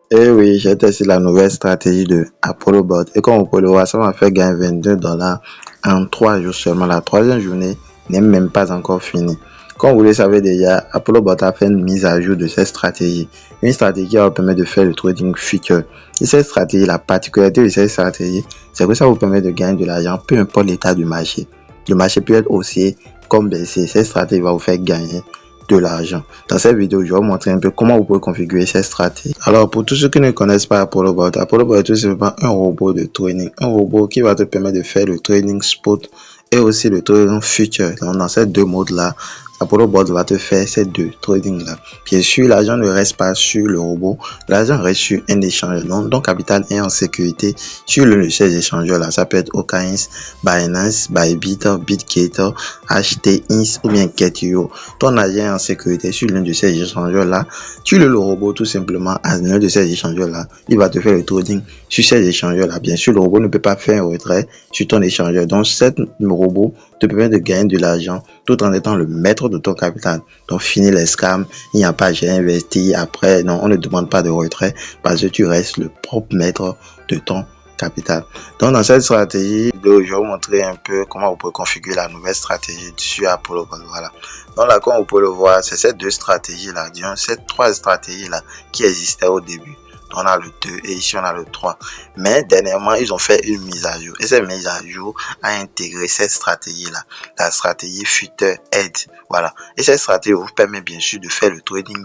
Et oui, j'ai testé la nouvelle stratégie de Apollo Bot. Et comme vous pouvez le voir, ça m'a fait gagner $22 en 3 jours seulement. La troisième journée n'est même pas encore finie. Comme vous le savez déjà, Apollo Bot a fait une mise à jour de cette stratégie. Une stratégie qui va vous permettre de faire le trading future. Et cette stratégie, la particularité de cette stratégie, c'est que ça vous permet de gagner de l'argent, peu importe l'état du marché. Le marché peut être haussier comme baissé. Cette stratégie va vous faire gagner de l'argent. Dans cette vidéo, je vais vous montrer un peu comment vous pouvez configurer cette stratégie. Alors, pour tous ceux qui ne connaissent pas Apollo Bot est tout simplement un robot de trading. Un robot qui va te permettre de faire le trading spot et aussi le trading future. Donc, dans ces deux modes-là, Apollo Bot va te faire ces deux trading-là. Bien sûr, l'argent ne reste pas sur le robot. L'argent reste sur un échangeur. Donc, ton capital est en sécurité sur l'un de ces échangeurs-là. Ça peut être OKX, Binance, Bybit, Bitgator, HTX ou bien Get.io. Ton argent est en sécurité sur l'un de ces échangeurs-là. Tu le robot tout simplement à l'un de ces échangeurs-là. Il va te faire le trading sur ces échangeurs-là. Bien sûr, le robot ne peut pas faire un retrait sur ton échangeur. Donc, ce robot te permet de gagner de l'argent tout en étant le maître de ton capital. Donc, fini les scams. Il n'y a pas j'ai investi. Après, non, on ne demande pas de retrait parce que tu restes le propre maître de ton capital. Donc, dans cette stratégie, je vais vous montrer un peu comment vous pouvez configurer la nouvelle stratégie sur Apollo Bot. Voilà. Donc là, comme vous pouvez le voir, c'est ces deux stratégies-là, disons, ces trois stratégies-là qui existaient au début. Donc, on a le 2 et ici on a le 3. Mais dernièrement, ils ont fait une mise à jour. Et cette mise à jour a intégré cette stratégie-là, la stratégie Future Aid. Voilà. Et cette stratégie vous permet bien sûr de faire le trading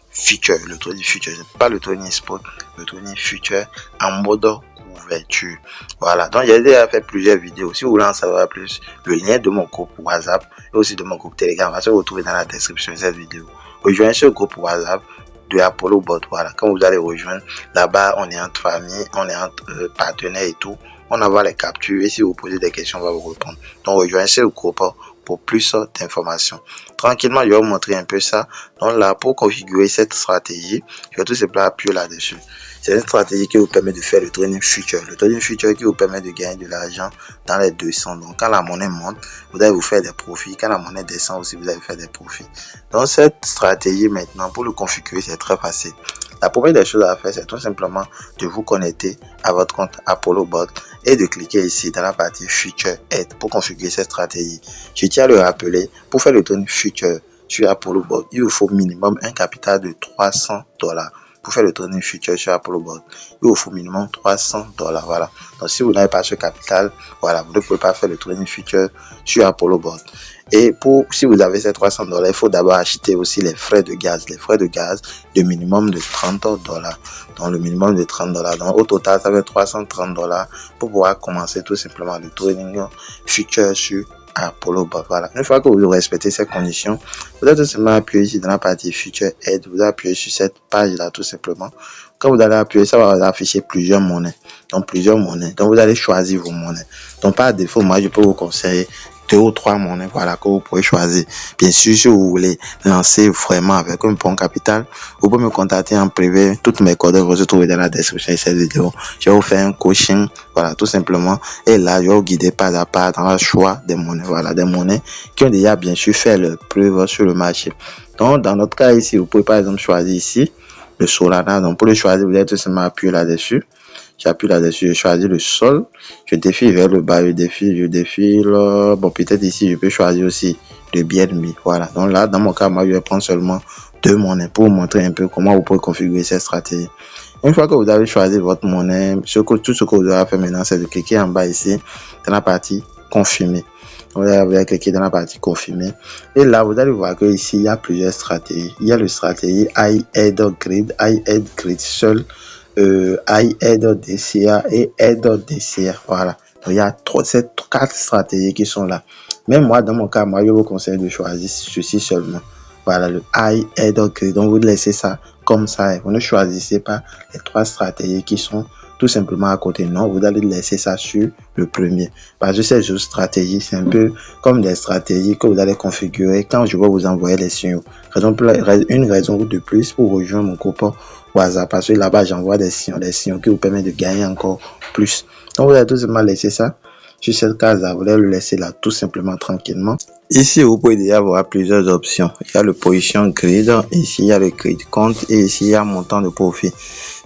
future. Le trading future, pas le trading spot, le trading future en mode couverture. Voilà. Donc, j'ai déjà fait plusieurs vidéos. Si vous voulez en savoir plus, le lien de mon groupe WhatsApp et aussi de mon groupe Telegram va se retrouver dans la description de cette vidéo. Rejoignez ce groupe WhatsApp de Apollo Bot. Voilà, quand vous allez rejoindre, là-bas, on est entre famille, on est entre partenaires et tout. On envoie les captures et si vous posez des questions, on va vous répondre. Donc, rejoignez ce groupe pour plus d'informations. Tranquillement, je vais vous montrer un peu ça. Donc là, pour configurer cette stratégie, je vais tout simplement appuyer là-dessus. C'est une stratégie qui vous permet de faire le trading future. Le trading future qui vous permet de gagner de l'argent dans les deux sens. Donc, quand la monnaie monte, vous allez vous faire des profits. Quand la monnaie descend aussi, vous allez faire des profits. Donc, cette stratégie maintenant, pour le configurer, c'est très facile. La première des choses à faire, c'est tout simplement de vous connecter à votre compte Apollo Bot et de cliquer ici dans la partie Future Aid pour configurer cette stratégie. Je tiens à le rappeler, pour faire le trading future sur Apollo Bot, il vous faut minimum un capital de $300. Pour faire le trading future sur Apollo Bot, il vous faut minimum $300. Voilà. Donc, si vous n'avez pas ce capital, voilà, vous ne pouvez pas faire le trading future sur Apollo Bot. Et si vous avez ces $300, il faut d'abord acheter aussi les frais de gaz. Les frais de gaz de minimum de $30. Donc, le minimum de $30. Donc, au total, ça fait $330 pour pouvoir commencer tout simplement le trading future sur Apollo Bot. Voilà. Une fois que vous respectez ces conditions, vous allez tout simplement appuyer ici dans la partie Future Aid. Vous allez appuyer sur cette page-là tout simplement. Quand vous allez appuyer, ça va vous afficher plusieurs monnaies. Donc, plusieurs monnaies. Donc, vous allez choisir vos monnaies. Donc, par défaut, moi, je peux vous conseiller 2 ou 3 monnaies, voilà, que vous pouvez choisir. Bien sûr, si vous voulez lancer vraiment avec un bon capital, vous pouvez me contacter en privé. Toutes mes coordonnées vont se trouver dans la description de cette vidéo. Je vais vous faire un coaching, voilà, tout simplement. Et là, je vais vous guider pas à pas dans le choix des monnaies, voilà, des monnaies qui ont déjà bien sûr fait leur preuve sur le marché. Donc, dans notre cas ici, vous pouvez par exemple choisir ici le Solana. Donc, pour le choisir, vous allez tout simplement appuyer là-dessus. J'appuie là-dessus, je choisis le sol, je défile vers le bas, je défile, bon, peut-être ici, je peux choisir aussi le BNB, voilà. Donc là, dans mon cas, moi, je vais prendre seulement 2 monnaies pour vous montrer un peu comment vous pouvez configurer cette stratégie. Une fois que vous avez choisi votre monnaie, tout ce que vous avez fait maintenant, c'est de cliquer en bas ici, dans la partie confirmer. Vous allez cliquer dans la partie confirmer. Et là, vous allez voir que ici, il y a plusieurs stratégies. Il y a le stratégie iAid Grid seul, iAid DCA et Aid DCA. Voilà. Donc, il y a ces 4 stratégies qui sont là. Même moi, dans mon cas, moi, je vous conseille de choisir ceci seulement. Voilà, le iAid Grid. Donc, vous laissez ça comme ça. Et vous ne choisissez pas les 3 stratégies qui sont tout simplement à côté. Non, vous allez laisser ça sur le premier. Parce que ces autres stratégies, c'est un peu comme des stratégies que vous allez configurer quand je vais vous envoyer les signaux. Une raison de plus pour rejoindre mon groupe WhatsApp. Parce que là-bas, j'envoie des signaux qui vous permettent de gagner encore plus. Donc, vous allez tout simplement laisser ça sur cette case-là. Vous allez le laisser là tout simplement tranquillement. Ici, vous pouvez déjà voir plusieurs options. Il y a le position grid, ici il y a le grid compte et ici il y a montant de profit.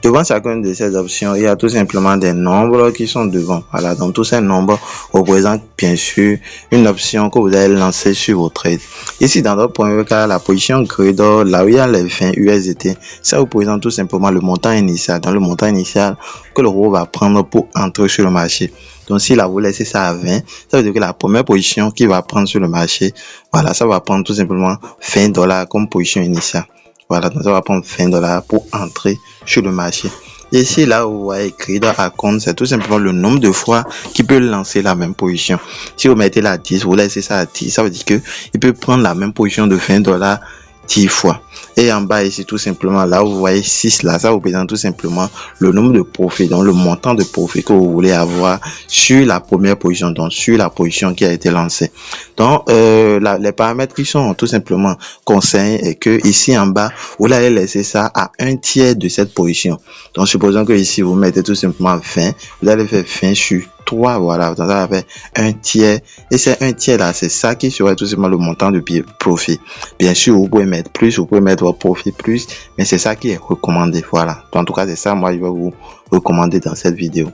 Devant chacune de ces options, il y a tout simplement des nombres qui sont devant. Voilà, donc tous ces nombres représentent bien sûr une option que vous allez lancer sur vos trades. Ici, dans notre premier cas, la position grid, là où il y a les 20 USDT, ça représente tout simplement le montant initial. Dans le montant initial que le robot va prendre pour entrer sur le marché. Donc, si là, vous laissez ça à 20, ça veut dire que la première position qu'il va prendre sur le marché, voilà, ça va prendre tout simplement $20 comme position initiale. Voilà, donc ça va prendre $20 pour entrer sur le marché. Ici, là où vous voyez écrit dans un compte, c'est tout simplement le nombre de fois qu'il peut lancer la même position. Si vous mettez la 10, vous laissez ça à 10, ça veut dire que il peut prendre la même position de $20 10 fois. Et en bas ici, tout simplement, là où vous voyez 6 là, ça représente tout simplement le nombre de profits, donc le montant de profit que vous voulez avoir sur la première position, donc sur la position qui a été lancée. Donc, les paramètres qui sont tout simplement conseillés est que ici en bas, vous allez laisser ça à 1/3 de cette position. Donc, supposons que ici, vous mettez tout simplement 20, vous allez faire 20 sur 3, voilà, donc ça va faire 1/3, et c'est 1/3 là, c'est ça qui serait tout simplement le montant de profit. Bien sûr, vous pouvez mettre plus, vous pouvez mettre votre profit plus, mais c'est ça qui est recommandé, voilà. Donc, en tout cas, c'est ça, moi, je vais vous recommander dans cette vidéo.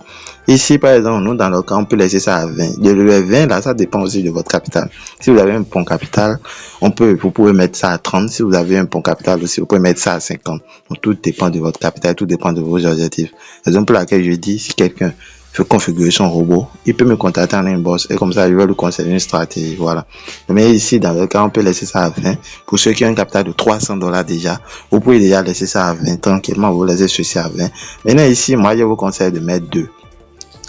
Ici, par exemple, nous, dans le cas, on peut laisser ça à 20. Le 20, là, ça dépend aussi de votre capital. Si vous avez un bon capital, vous pouvez mettre ça à 30. Si vous avez un bon capital aussi, vous pouvez mettre ça à 50. Donc, tout dépend de votre capital, tout dépend de vos objectifs. Raison pour laquelle je dis, si quelqu'un veut configurer son robot, il peut me contacter en inbox et comme ça, je vais lui conseiller une stratégie, voilà. Mais ici, dans le cas, on peut laisser ça à 20. Pour ceux qui ont un capital de $300 déjà, vous pouvez déjà laisser ça à 20 tranquillement, vous laissez ceci à 20. Maintenant ici, moi, je vous conseille de mettre 2.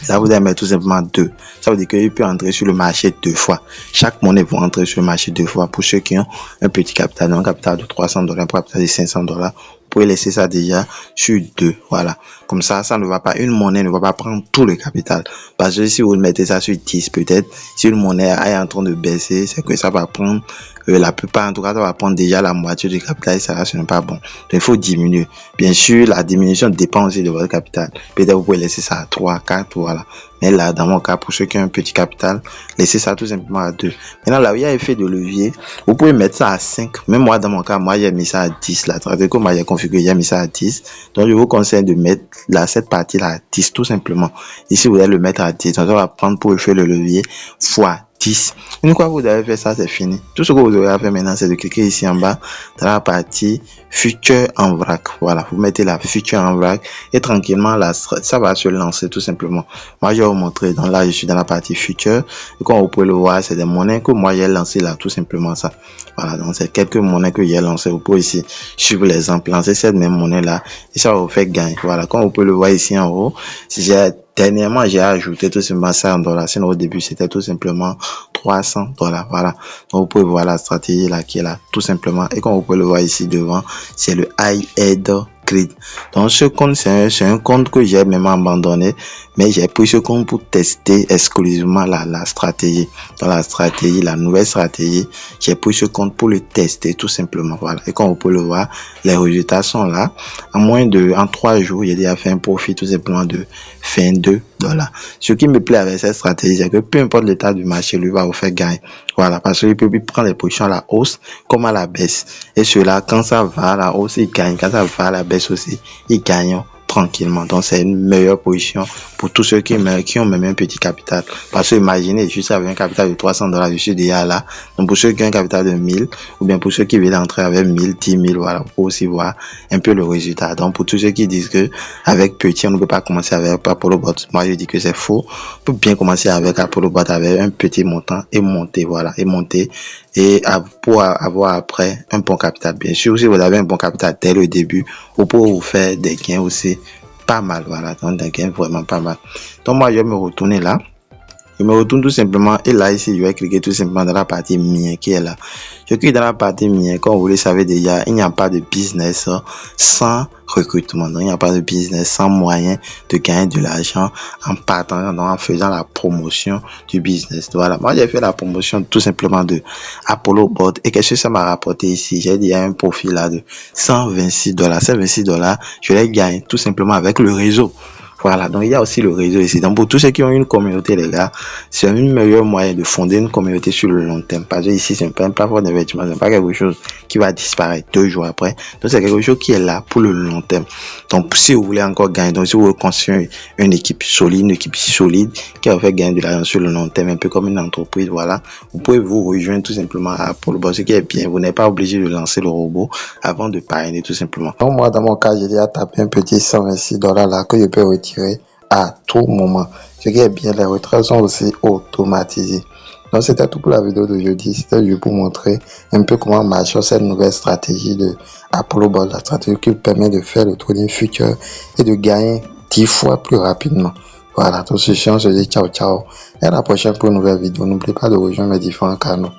Là, vous allez mettre tout simplement 2. Ça veut dire qu'il peut entrer sur le marché 2 fois. Chaque monnaie va entrer sur le marché 2 fois. Pour ceux qui ont un petit capital, un capital de $300, un capital de $500, vous pouvez laisser ça déjà sur 2. Voilà. Comme ça, ça ne va pas, une monnaie ne va pas prendre tout le capital. Parce que si vous mettez ça sur 10, peut-être, si une monnaie est en train de baisser, c'est que ça va prendre la plupart, en tout cas, ça va prendre déjà la moitié du capital et ça, ce n'est pas bon. Donc, il faut diminuer. Bien sûr, la diminution dépend aussi de votre capital. Peut-être vous pouvez laisser ça à 3, 4, voilà. Mais là, dans mon cas, pour ceux qui ont un petit capital, laissez ça tout simplement à 2. Maintenant, là où il y a effet de levier, vous pouvez mettre ça à 5. Même moi, dans mon cas, moi, j'ai mis ça à 10. Là, comme moi, j'ai configuré, j'ai mis ça à 10. Donc, je vous conseille de mettre là, cette partie-là à 10, tout simplement. Ici, vous allez le mettre à 10. Donc, ça va prendre pour effet le levier fois 10. Une fois que vous avez fait ça, c'est fini. Tout ce que vous aurez à faire maintenant, c'est de cliquer ici en bas dans la partie future en vrac. Voilà, vous mettez la future en vrac et tranquillement, là, ça va se lancer tout simplement. Moi, je vais vous montrer. Donc là, je suis dans la partie future. Et comme vous pouvez le voir, c'est des monnaies que moi, j'ai lancé là, tout simplement ça. Voilà, donc c'est quelques monnaies que j'ai lancées. Vous pouvez ici suivre l'exemple, lancer cette même monnaie là et ça va vous faire gagner. Voilà, comme vous pouvez le voir ici en haut, dernièrement, j'ai ajouté tout simplement ça en dollars. Sinon, au début, c'était tout simplement $300. Voilà. Donc, vous pouvez voir la stratégie là qui est là, tout simplement. Et comme vous pouvez le voir ici devant, c'est le iHead Grid. Donc, ce compte, c'est un compte que j'ai même abandonné. Mais j'ai pris ce compte pour tester exclusivement la stratégie. Dans la stratégie, la nouvelle stratégie, j'ai pris ce compte pour le tester tout simplement. Voilà. Et comme vous pouvez le voir, les résultats sont là. En 3 jours, j'ai déjà fait un profit tout simplement de $22. Ce qui me plaît avec cette stratégie, c'est que peu importe l'état du marché, lui va vous faire gagner. Voilà, parce qu'il peut prendre les positions à la hausse comme à la baisse. Et cela, quand ça va à la hausse, il gagne. Quand ça va à la baisse aussi, il gagne tranquillement. Donc, c'est une meilleure position pour tous ceux qui ont même un petit capital. Parce que imaginez, je suis avec un capital de $300, je suis déjà là. Donc, pour ceux qui ont un capital de 1000, ou bien pour ceux qui veulent entrer avec 1000, 10 000, voilà, pour aussi voir un peu le résultat. Donc, pour tous ceux qui disent que avec petit, on ne peut pas commencer avec ApolloBot, moi, je dis que c'est faux. On peut bien commencer avec ApolloBot avec un petit montant et monter, voilà, et monter. Et pour avoir après un bon capital. Bien sûr, si vous avez un bon capital dès le début, vous pouvez vous faire des gains aussi pas mal, voilà, donc des gains vraiment pas mal. Donc moi, je vais me retourner là. Je me retourne tout simplement et là ici je vais cliquer tout simplement dans la partie mien qui est là. Je clique dans la partie mien. Comme vous le savez déjà, il n'y a pas de business sans recrutement. Donc il n'y a pas de business sans moyen de gagner de l'argent en partant, donc en faisant la promotion du business. Voilà, moi j'ai fait la promotion tout simplement de ApolloBot et qu'est-ce que ça m'a rapporté ici? J'ai déjà un profit là de $126. $126, je l'ai gagné tout simplement avec le réseau. Voilà, donc il y a aussi le réseau ici. Donc pour tous ceux qui ont une communauté, les gars, c'est un meilleur moyen de fonder une communauté sur le long terme. Parce que ici, c'est pas une plateforme d'investissement, c'est pas quelque chose qui va disparaître 2 jours après. Donc c'est quelque chose qui est là pour le long terme. Donc si vous voulez encore gagner, donc si vous voulez construire une équipe solide qui va faire gagner de l'argent sur le long terme, un peu comme une entreprise, voilà, vous pouvez vous rejoindre tout simplement à Apollo. Ce qui est bien, vous n'êtes pas obligé de lancer le robot avant de parrainer tout simplement. Donc moi, dans mon cas, j'ai déjà tapé un petit $126 là que je peux retirer à tout moment. Ce qui est bien, les retraits sont aussi automatisés. Donc c'était tout pour la vidéo d'aujourd'hui. C'était juste pour montrer un peu comment marche cette nouvelle stratégie de Apollo Bot, la stratégie qui permet de faire le trading future et de gagner 10 fois plus rapidement. Voilà, tout ceci, on se dit ciao ciao et à la prochaine pour une nouvelle vidéo. N'oubliez pas de rejoindre mes différents canaux.